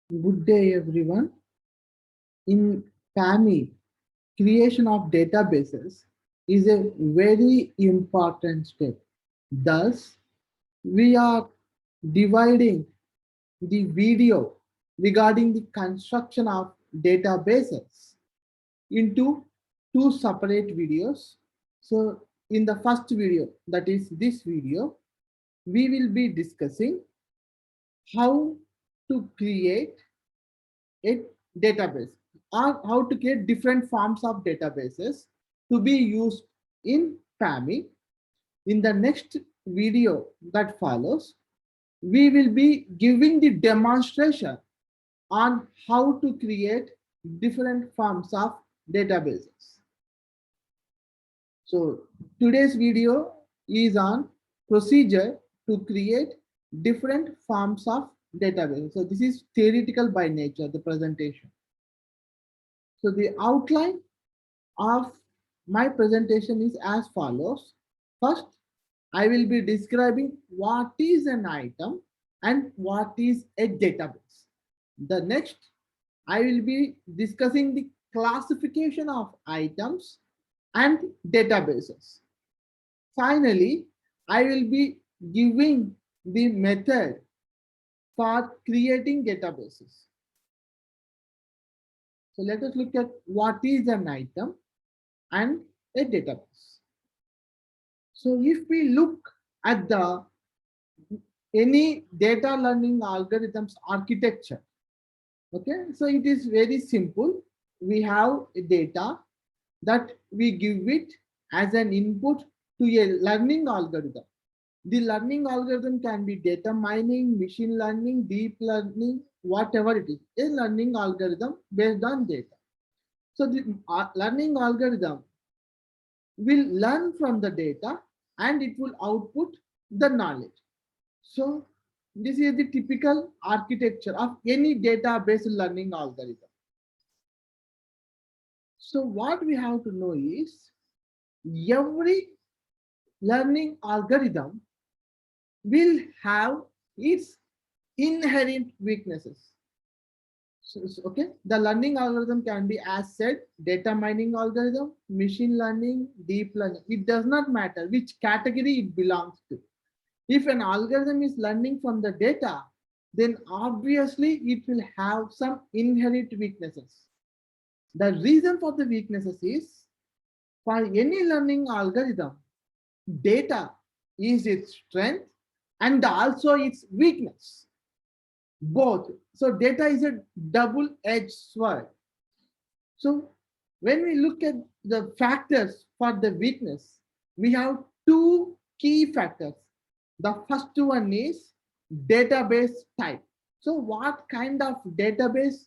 Good day, everyone. In PAMI, creation of databases is a very important step. Thus, we are dividing the video regarding the construction of databases into two separate videos. So, in the first video, that is this video, we will be discussing how to create a database or how to create different forms of databases to be used in PAMI. In the next video that follows, we will be giving the demonstration on how to create different forms of databases. So today's video is on procedure to create different forms of databases. So this is theoretical by nature, the presentation. So the outline of my presentation is as follows. First, I will be describing what is an item and what is a database. The next, I will be discussing the classification of items and databases. Finally, I will be giving the method for creating databases. So let us look at what is an item and a database. So if we look at the any data learning algorithms architecture, okay, so it is very simple. We have a data that we give it as an input to a learning algorithm. The learning algorithm can be data mining, machine learning, deep learning, whatever it is, a learning algorithm based on data. So the learning algorithm will learn from the data and it will output the knowledge. So this is the typical architecture of any database learning algorithm. So what we have to know is every learning algorithm will have its inherent weaknesses. Okay, the learning algorithm can be as said data mining algorithm, machine learning, deep learning. It does not matter which category it belongs to. If an algorithm is learning from the data, then obviously it will have some inherent weaknesses. The reason for the weaknesses is for any learning algorithm, data is its strength and also its weakness. Both. So data is a double-edged sword. So when we look at the factors for the weakness, we have two key factors. The first one is database type. So what kind of database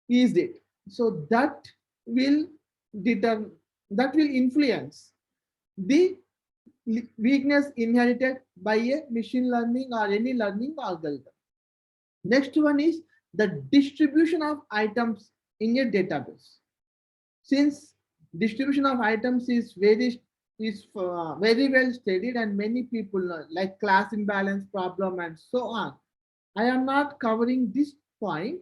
is it? So that will determine, that will influence the weakness inherited by a machine learning or any learning algorithm. Next one is the distribution of items in a database. Since distribution of items is very well studied and many people know, like class imbalance problem and so on, I am not covering this point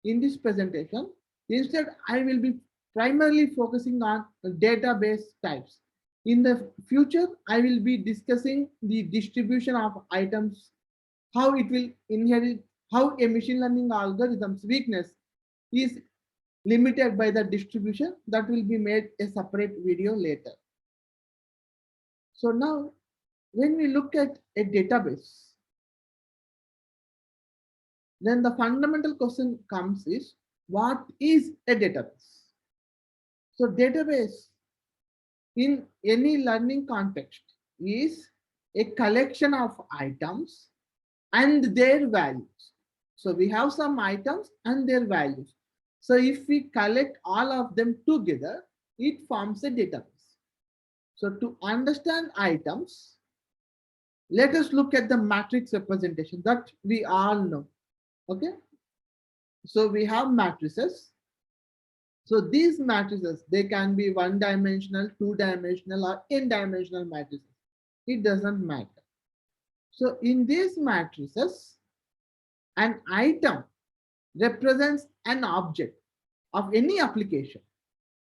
in this presentation. Instead, I will be primarily focusing on database types. In the future, I will be discussing the distribution of items, how it will inherit, how a machine learning algorithm's weakness is limited by the distribution. That will be made a separate video later. So now, when we look at a database, then the fundamental question comes is, what is a database? So database in any learning context is a collection of items and their values. So we have some items and their values. So if we collect all of them together, it forms a database. So to understand items, let us look at the matrix representation that we all know. Okay. So we have matrices. So these matrices, they can be one-dimensional, two-dimensional, or n-dimensional matrices. It doesn't matter. So in these matrices, an item represents an object of any application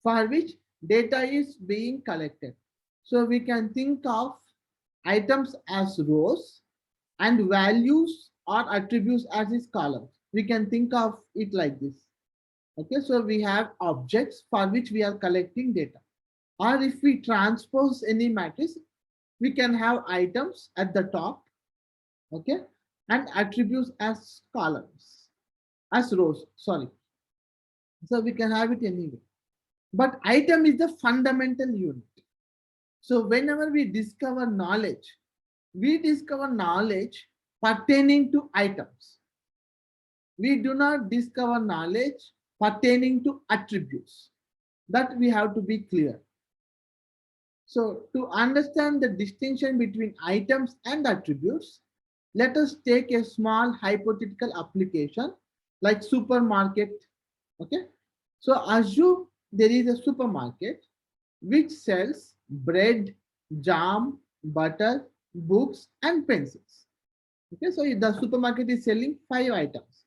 for which data is being collected. So we can think of items as rows and values or attributes as its columns. We can think of it like this. Okay, so we have objects for which we are collecting data. Or if we transpose any matrix, we can have items at the top, okay, and attributes as columns, as rows, sorry. So we can have it anyway. But item is the fundamental unit. So whenever we discover knowledge pertaining to items. We do not discover knowledge pertaining to attributes. That we have to be clear. So to understand the distinction between items and attributes, let us take a small hypothetical application like supermarket. Okay. So assume there is a supermarket which sells bread, jam, butter, books, and pencils. Okay, so the supermarket is selling 5 items.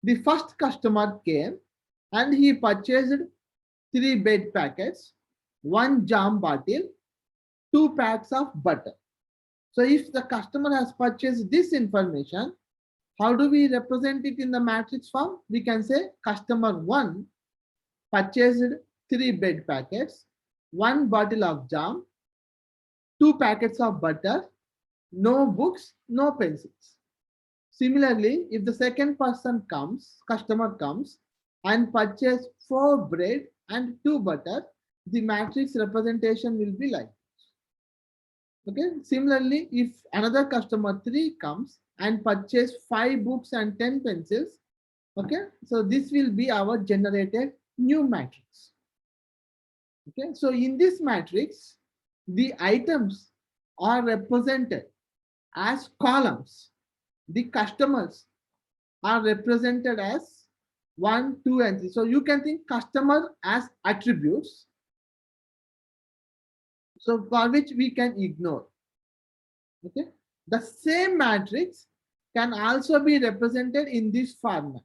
The first customer came and he purchased 3 bread packets, 1 jam bottle, 2 packs of butter. So if the customer has purchased this information, how do we represent it in the matrix form? We can say customer 1 purchased 3 bread packets, 1 bottle of jam, 2 packets of butter, no books, no pencils. Similarly, if the second customer comes and purchase 4 bread and 2 butter, the matrix representation will be like this. Okay. Similarly, if another customer 3 comes and purchase 5 books and 10 pencils, okay, so this will be our generated new matrix. Okay, so in this matrix, the items are represented as columns. The customers are represented as 1, 2, and 3. So you can think customer as attributes. So for which we can ignore. Okay, the same matrix can also be represented in this format.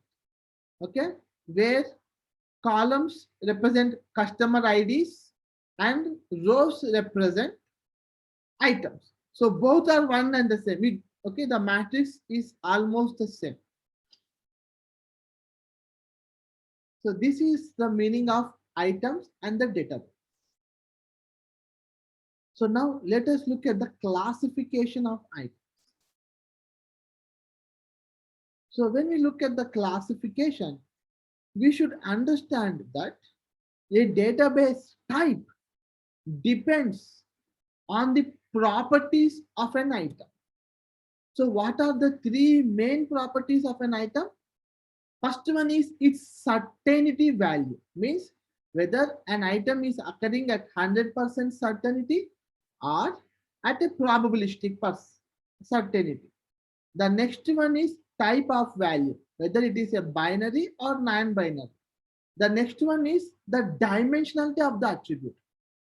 Okay, where columns represent customer IDs and rows represent items. So both are one and the same. Okay, the matrix is almost the same. So this is the meaning of items and the database. So now let us look at the classification of items. So when we look at the classification, we should understand that a database type depends on the properties of an item. So what are the 3 main properties of an item? First one is its certainty value, means whether an item is occurring at 100% certainty or at a probabilistic certainty. The next one is type of value, whether it is a binary or non-binary. The next one is the dimensionality of the attribute.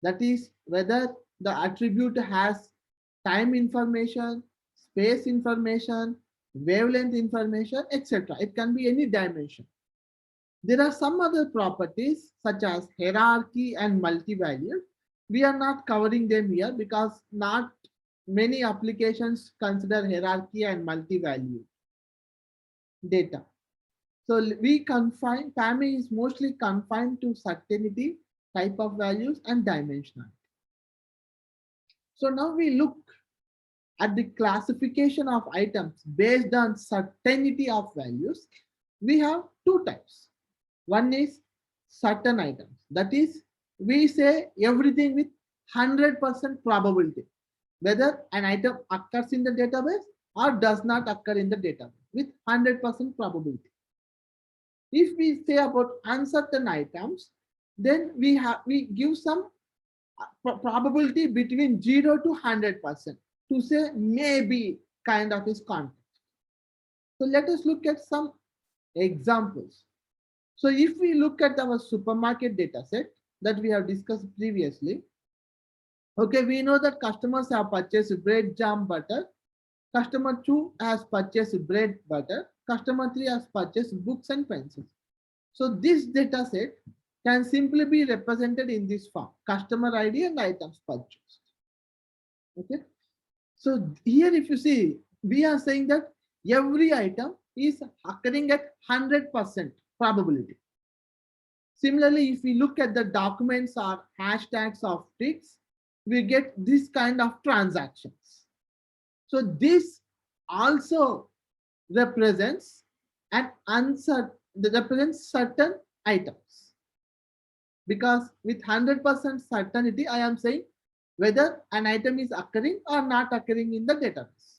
That is whether the attribute has time information, space information, wavelength information, etc. It can be any dimension. There are some other properties such as hierarchy and multi-value. We are not covering them here because not many applications consider hierarchy and multi-value data. So we confine, PAMI is mostly confined to certainty, type of values, and dimensionality. So now we look at the classification of items based on certainty of values. We have 2 types. One is certain items. That is, we say everything with 100% probability, whether an item occurs in the database or does not occur in the database with 100% probability. If we say about uncertain items, then we give some probability between 0 to 100% to say maybe kind of is context. So let us look at some examples. So if we look at our supermarket data set that we have discussed previously, okay, we know that customers have purchased bread, jam, butter. Customer 2 has purchased bread, butter. customer 3 has purchased books and pencils. So this data set can simply be represented in this form, customer ID and items purchased. Okay. So here if you see, we are saying that every item is occurring at 100% probability. Similarly, if we look at the documents or hashtags of ticks, we get this kind of transactions. So this also represents an uncertain, represents certain items. Because with 100% certainty, I am saying whether an item is occurring or not occurring in the database.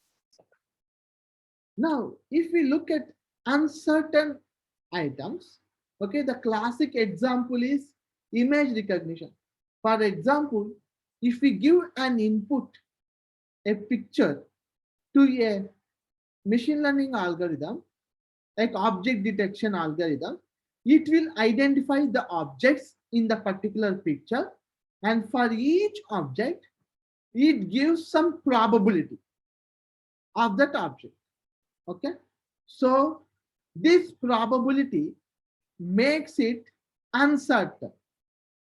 Now, if we look at uncertain items, okay, the classic example is image recognition. For example, if we give an input, a picture to a machine learning algorithm, like object detection algorithm, it will identify the objects in the particular picture, and for each object, it gives some probability of that object. Okay, so this probability makes it uncertain.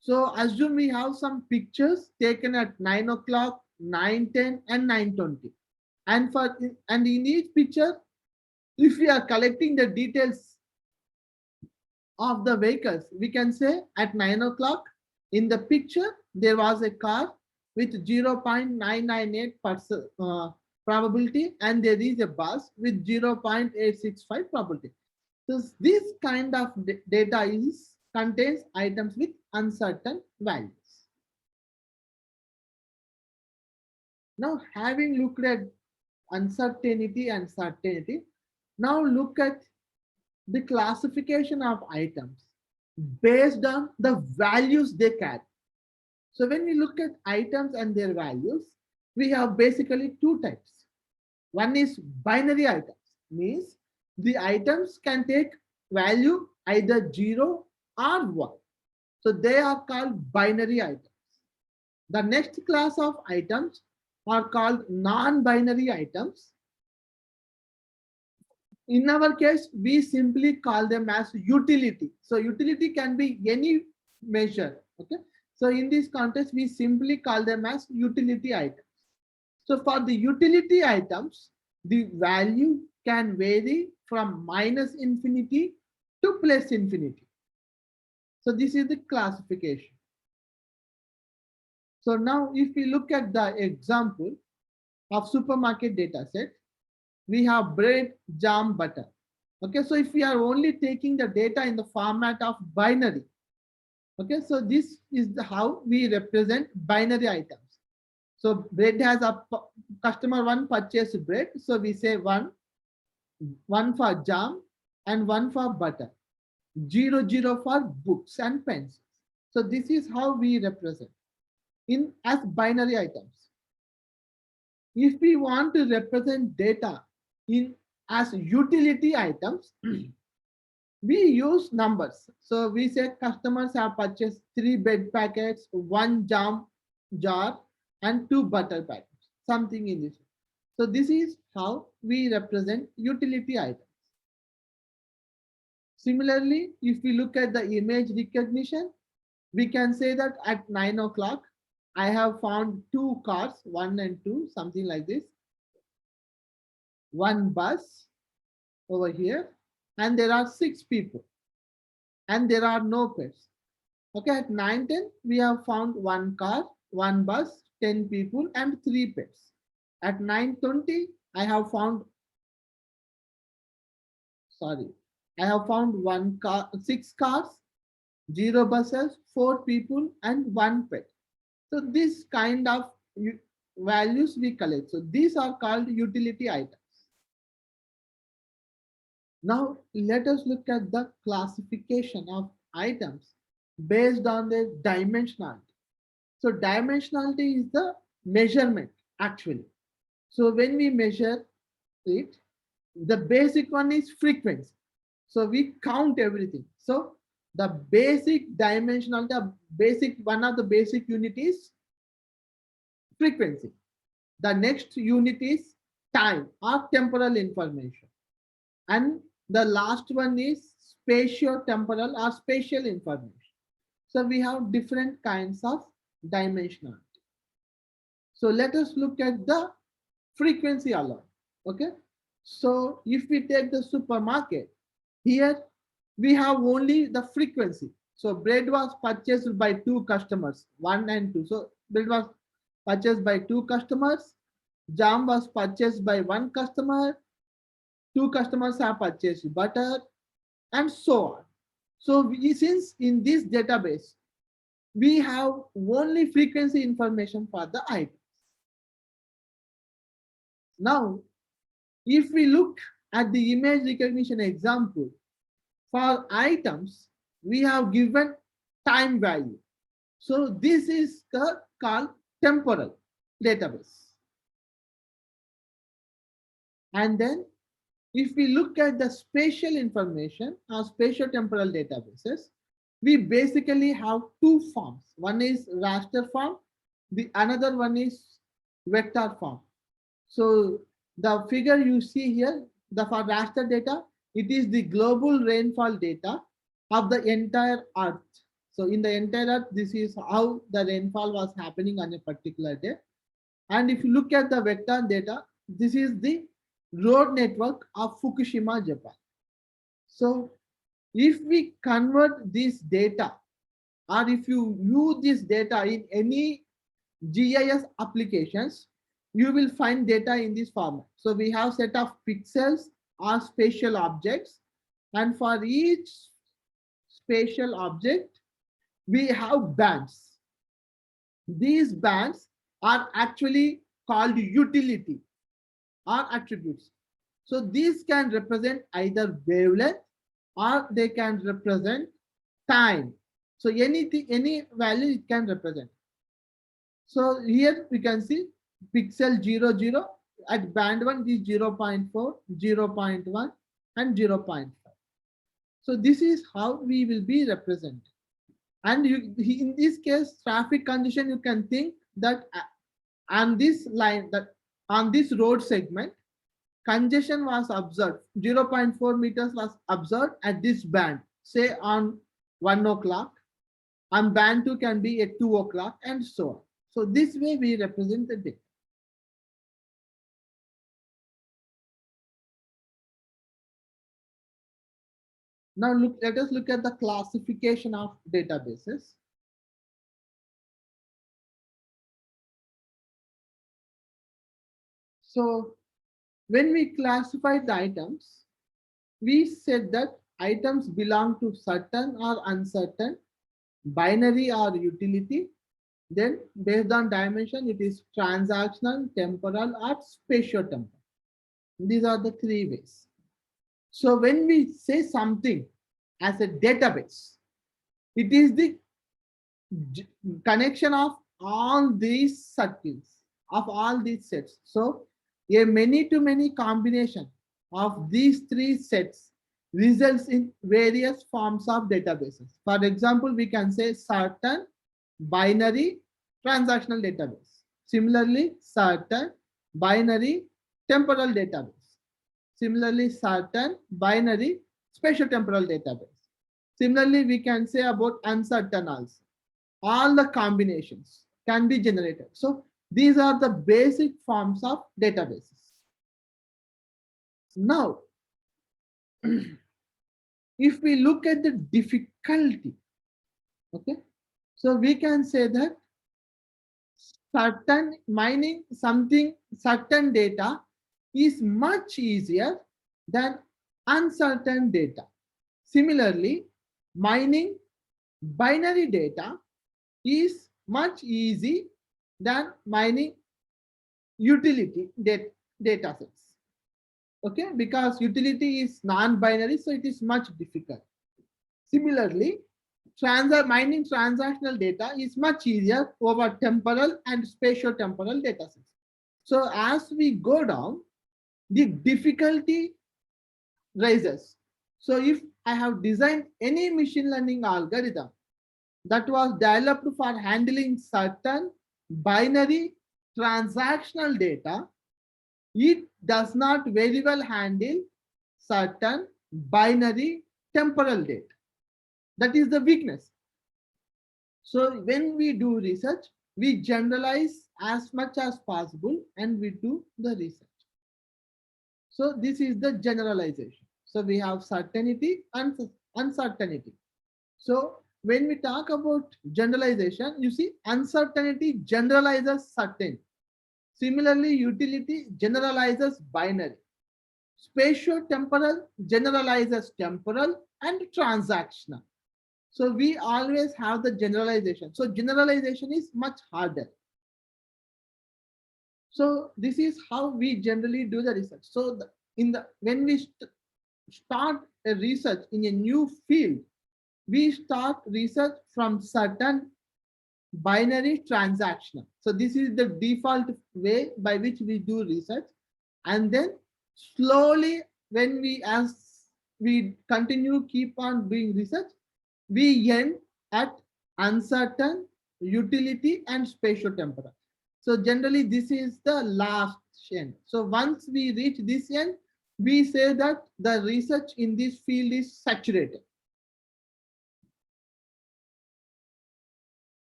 So assume we have some pictures taken at 9 o'clock, 9:10, and 9:20. And in each picture, if we are collecting the details of the vehicles, we can say at 9 o'clock in the picture, there was a car with 0.998% probability, and there is a bus with 0.865 probability. So this kind of data contains items with uncertain values. Now, having looked at uncertainty and certainty, now look at the classification of items based on the values they carry. So when we look at items and their values, we have basically two types. One is binary items, means the items can take value either 0 or 1. So they are called binary items. The next class of items are called non-binary items. In our case, we simply call them as utility. So utility can be any measure. Okay. So in this context, we simply call them as utility items. So for the utility items, the value can vary from -infinity to +infinity. So this is the classification. So now if we look at the example of supermarket data set, we have bread, jam, butter. Okay, so if we are only taking the data in the format of binary, okay, so this is how we represent binary items. So bread has a customer 1 purchased bread, so we say one for jam and 1 for butter, 0 for books and pencils. So this is how we represent in as binary items. If we want to represent data in as utility items, we use numbers. So we say customers have purchased 3 bread packets, 1 jam jar, and 2 butter packets, something in this. So this is how we represent utility items. Similarly, if we look at the image recognition, we can say that at 9 o'clock, I have found 2 cars, 1 and 2, something like this. 1 bus over here, and there are 6 people, and there are no pets. Okay, at 9:10, we have found 1 car, 1 bus, 10 people, and 3 pets. At 9:20, I have found 1 car, 6 cars, 0 buses, 4 people, and 1 pet. So this kind of values we collect. So these are called utility items. Now let us look at the classification of items based on their dimensionality. So dimensionality is the measurement actually. So when we measure it, the basic one is frequency. So we count everything. So the basic dimensionality, one of the basic unit is frequency. The next unit is time or temporal information. And the last one is spatio-temporal or spatial information. So we have different kinds of dimensionality. So let us look at the frequency alone. Okay. So if we take the supermarket, here we have only the frequency. So bread was purchased by two customers, one and two. So bread was purchased by two customers. Jam was purchased by one customer. Two customers have purchased butter, and so on. So since in this database, we have only frequency information for the items. Now, if we look at the image recognition example, for items, we have given time value. So this is called temporal database. And then if we look at the spatial information or spatial temporal databases, we basically have two forms. One is raster form, the another one is vector form. So the figure you see here, the for raster data, it is the global rainfall data of the entire earth. So in the entire earth, this is how the rainfall was happening on a particular day. And if you look at the vector data, this is the road network of Fukushima, Japan. So if we convert this data, or if you use this data in any GIS applications, you will find data in this format. So we have set of pixels or spatial objects, and for each spatial object, we have bands. These bands are actually called utility or attributes. So these can represent either wavelength or they can represent time. So anything, any value it can represent. So here we can see pixel 00 at band 1 is 0 0.4, 0 0.1 and 0 0.5. So this is how we will be represented. And in this case, traffic condition, you can think that on this line, that on this road segment, congestion was observed, 0.4 meters was observed at this band, say on 1 o'clock, and band 2 can be at 2 o'clock, and so on. So this way we represent the data. Now let us look at the classification of databases. So when we classified the items, we said that items belong to certain or uncertain, binary or utility. Then based on dimension, it is transactional, temporal, or spatio-temporal. These are the three ways. So when we say something as a database, it is the connection of all these circles, of all these sets. So a many-to-many combination of these three sets results in various forms of databases. For example, we can say certain, binary, transactional database. Similarly, certain, binary, temporal database. Similarly, certain, binary, spatial temporal database. Similarly, we can say about uncertain also. All the combinations can be generated. So these are the basic forms of databases. Now, if we look at the difficulty, okay, so we can say that certain mining something, certain data is much easier than uncertain data. Similarly, mining binary data is much easy than mining utility data sets. Okay, because utility is non-binary, so it is much difficult. Similarly, mining transactional data is much easier over temporal and spatio-temporal data sets. So as we go down, the difficulty rises. So if I have designed any machine learning algorithm that was developed for handling certain binary transactional data, it does not very well handle certain binary temporal date. That is the weakness. So when we do research, we generalize as much as possible and we do the research. So this is the generalization. So we have certainty and uncertainty. So when we talk about generalization, you see uncertainty generalizes certain. Similarly, utility generalizes binary. Spatio-temporal generalizes temporal and transactional. So we always have the generalization. So generalization is much harder. So this is how we generally do the research. So when we start a research in a new field, we start research from certain binary transactional. So this is the default way by which we do research. And then slowly, when as we continue, keep on doing research, we end at uncertain, utility, and spatio-temporal. So generally, this is the last end. So once we reach this end, we say that the research in this field is saturated.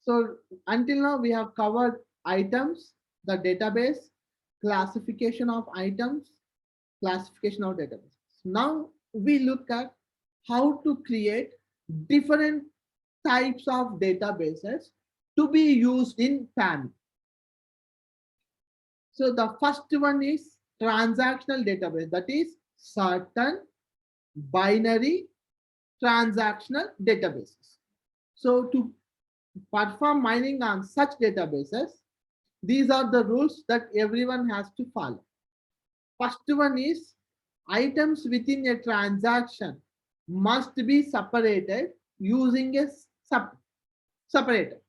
So until now, we have covered items, the database, classification of items, classification of database. Now we look at how to create different types of databases to be used in PAMI. So the first one is transactional database, that is certain binary transactional databases. So to perform mining on such databases, these are the rules that everyone has to follow. First one is items within a transaction must be separated using a separator.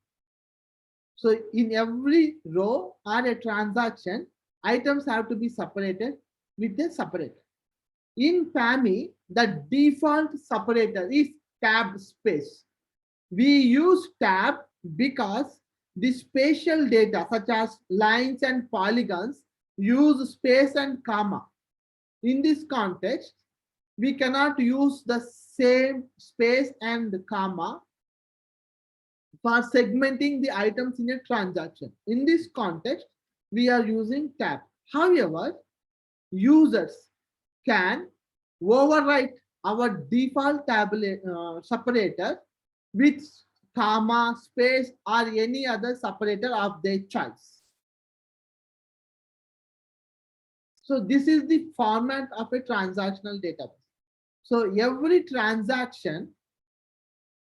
So in every row or a transaction, items have to be separated with a separator. In PAMI, the default separator is tab space. We use tab because the spatial data such as lines and polygons use space and comma. In this context, we cannot use the same space and comma for segmenting the items in a transaction. In this context, we are using tab. However, users can overwrite our default separator with comma, space, or any other separator of their choice. So this is the format of a transactional database. So every transaction,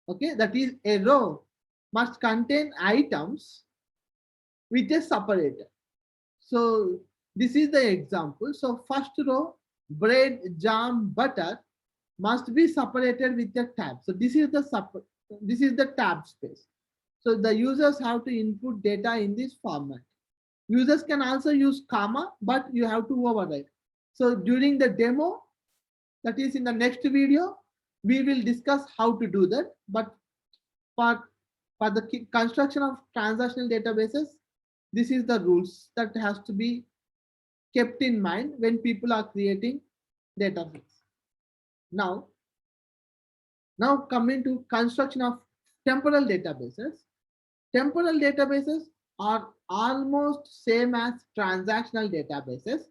okay, that is a row, must contain items with a separator. So this is the example. So first row, bread, jam, butter must be separated with a tab. So this is the tab space. So the users have to input data in this format. Users can also use comma, but you have to override. So during the demo, that is in the next video, we will discuss how to do that. But for the construction of transactional databases, this is the rules that has to be kept in mind when people are creating datasets. Now coming to construction of temporal databases. Temporal databases are almost same as transactional databases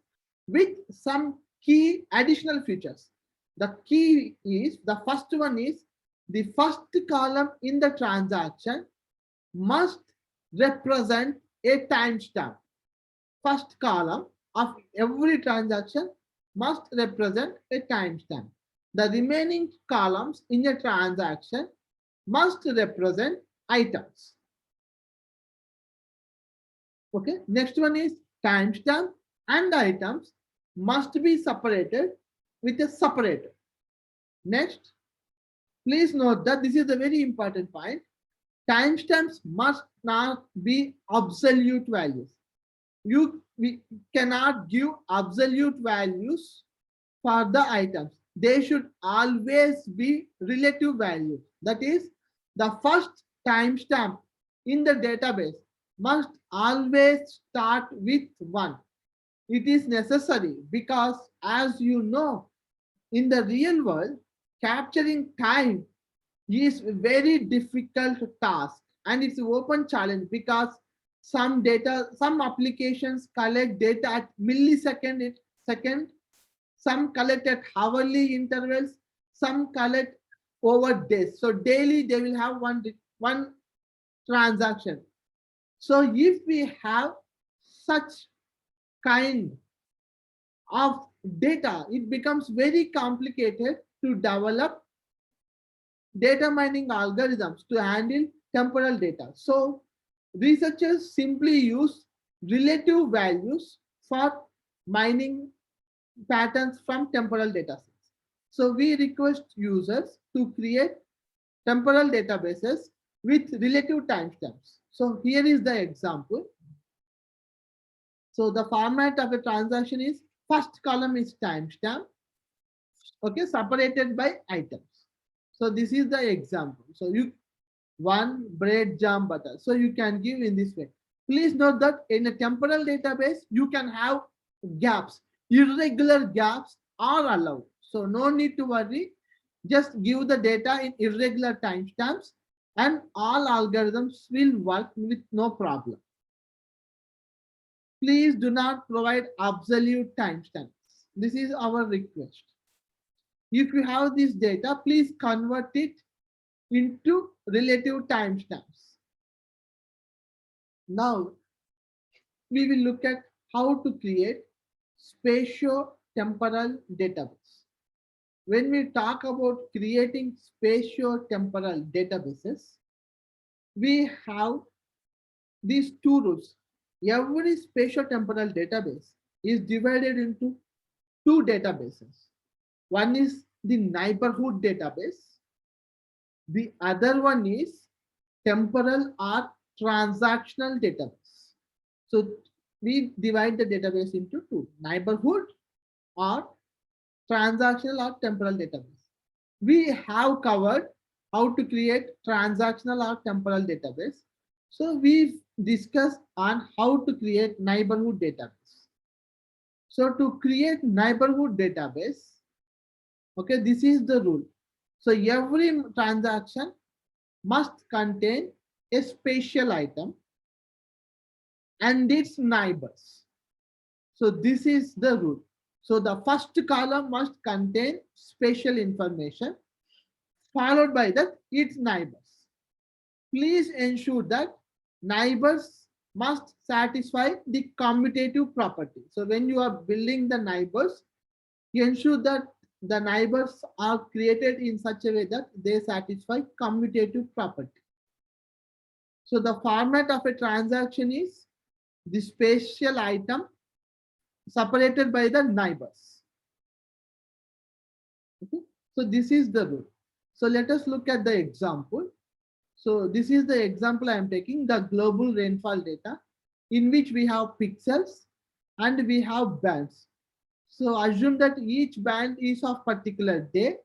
with some key additional features. The key is, the first one is, the first column in the transaction must represent a timestamp. First column of every transaction must represent a timestamp. The remaining columns in a transaction must represent items. Okay, next one is timestamp and items must be separated with a separator. Next, please note that this is a very important point. Timestamps must not be absolute values. We cannot give absolute values for the items. They should always be relative values. That is, the first timestamp in the database must always start with 1. It is necessary because, as you know, in the real world, capturing time is a very difficult task, and it's an open challenge because some applications collect data at second, some collect at hourly intervals, some collect over days. So daily they will have one transaction. So if we have such kind of data, it becomes very complicated to develop data mining algorithms to handle temporal data. So researchers simply use relative values for mining patterns from temporal data sets. So we request users to create temporal databases with relative timestamps. So here is the example. So the format of a transaction is first column is timestamp, okay, separated by items. So this is the example. So you one bread jam butter. So you can give in this way. Please note that in a temporal database, you can have gaps. Irregular gaps are allowed. So no need to worry. Just give the data in irregular timestamps and all algorithms will work with no problem. Please do not provide absolute timestamps. This is our request. If you have this data, please convert it into relative timestamps. Now, we will look at how to create spatio-temporal database. When we talk about creating spatio-temporal databases, we have these two rules. Every spatio-temporal database is divided into two databases. One is the neighborhood database. The other one is temporal or transactional database. So we divide the database into two, neighborhood or transactional or temporal database. We have covered how to create transactional or temporal database. So we've discussed on how to create neighborhood database. So to create neighborhood database, okay, this is the rule. So every transaction must contain a spatial item and its neighbors. So this is the rule. So the first column must contain spatial information followed by that its neighbors. Please ensure that neighbors must satisfy the commutative property. So when you are building the neighbors, you ensure that the neighbors are created in such a way that they satisfy commutative property. So the format of a transaction is the spatial item separated by the neighbors. Okay? So this is the rule. So let us look at the example. So this is the example I am taking, the global rainfall data, in which we have pixels and we have bands. So assume that each band is of particular day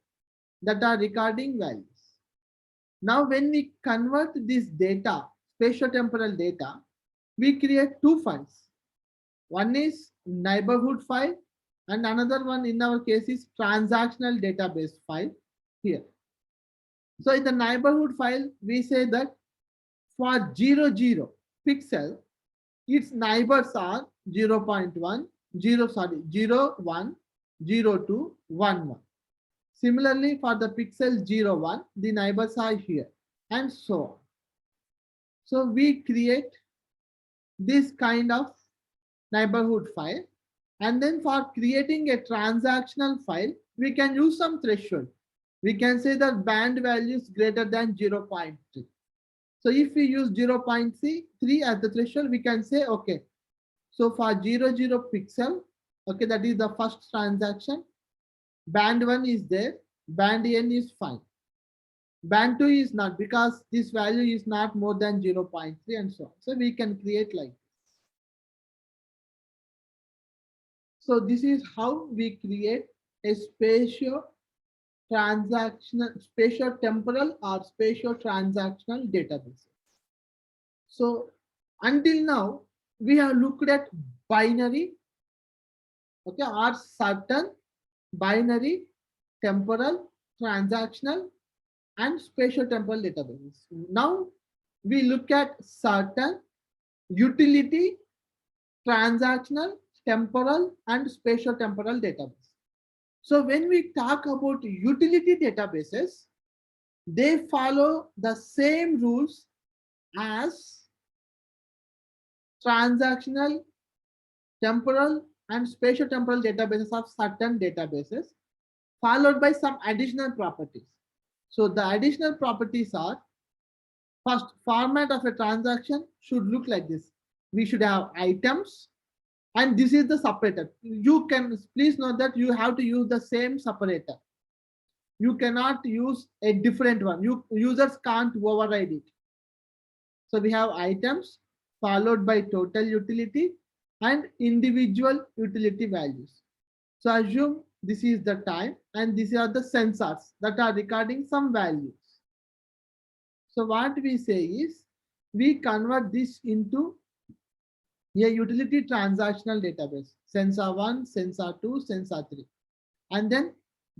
that are recording values. Now when we convert this data, spatiotemporal data, we create two files. One is neighborhood file and another one in our case is transactional database file here. So in the neighborhood file, we say that for 00 pixel, its neighbors are 0 0.1, 0, 1, 0, 2, 1, 1. Similarly, for the pixel 0, 1, the neighbors are here and so on. So we create this kind of neighborhood file. And then for creating a transactional file, we can use some threshold. We can say that band value is greater than 0.3. So if we use 0.3 as the threshold, we can say, okay, so for 00 pixel, okay, that is the first transaction. Band 1 is there, band n is fine. Band 2 is not because this value is not more than 0.3 and so on. So we can create like this. So this is how we create a spatio-temporal or spatio-transactional database. So until now, we have looked at binary okay, are certain binary, temporal, transactional, and spatial temporal databases. Now we look at certain utility, transactional, temporal, and spatial temporal database. So when we talk about utility databases, they follow the same rules as transactional, temporal, and spatial temporal databases of certain databases, followed by some additional properties. So the additional properties are: first, format of a transaction should look like this. We should have items, and this is the separator. You can please note that you have to use the same separator. You cannot use a different one. Users can't override it. So we have items followed by total utility and individual utility values. So assume this is the time and these are the sensors that are recording some values. So what we say is we convert this into a utility transactional database, sensor 1, sensor 2, sensor 3. And then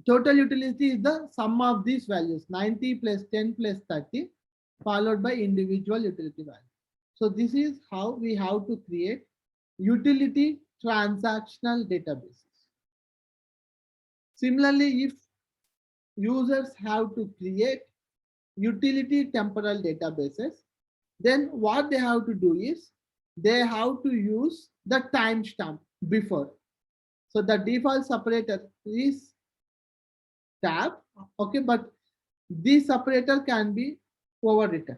total utility is the sum of these values, 90 plus 10 plus 30, followed by individual utility value. So this is how we have to create utility transactional databases. Similarly, if users have to create utility temporal databases, then what they have to do is they have to use the timestamp before. So the default separator is tab, okay, but this separator can be overwritten.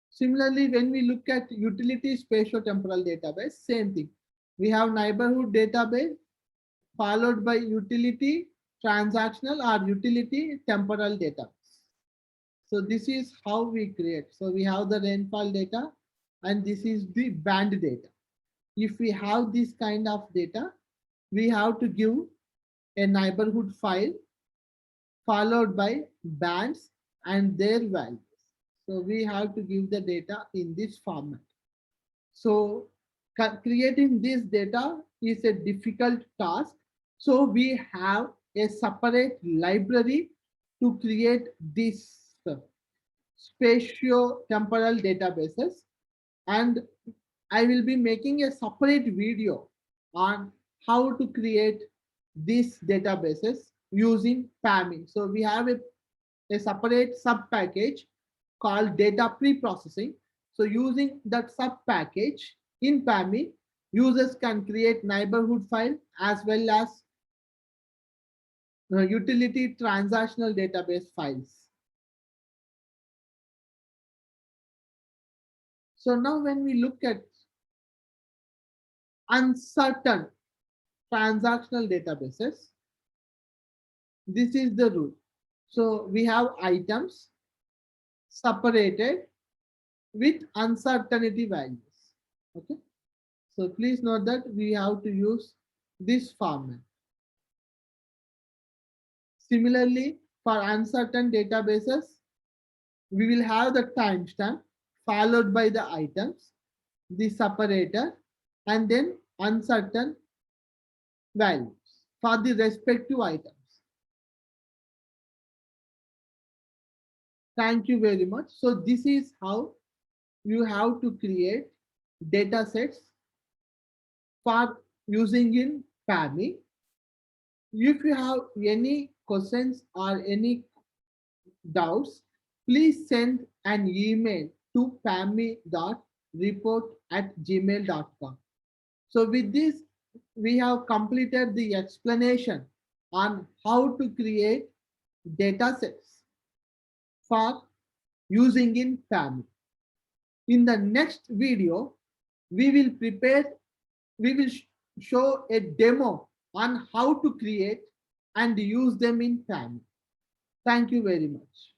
Similarly, when we look at utility spatiotemporal database, same thing. We have neighborhood database followed by utility transactional or utility temporal database. So this is how we create. So we have the rainfall data and this is the band data. If we have this kind of data, we have to give a neighborhood file followed by bands and their values. So we have to give the data in this format. So creating this data is a difficult task. So we have a separate library to create this spatio-temporal databases. And I will be making a separate video on how to create these databases using PAMI. So we have a separate sub package called data pre-processing. So using that sub package in PAMI, users can create neighborhood file as well as utility transactional database files. So now when we look at uncertain transactional databases, this is the rule. So we have items separated with uncertainty values. Okay. So please note that we have to use this format. Similarly, for uncertain databases, we will have the timestamp followed by the items, the separator, and then uncertain values for the respective items. Thank you very much. So this is how you have to create data sets for using in PAMI. If you have any questions or any doubts, please send an email to pami.report@gmail.com. So with this, we have completed the explanation on how to create data sets for using in PAMI. In the next video, we will show a demo on how to create and use them in PAMI. Thank you very much.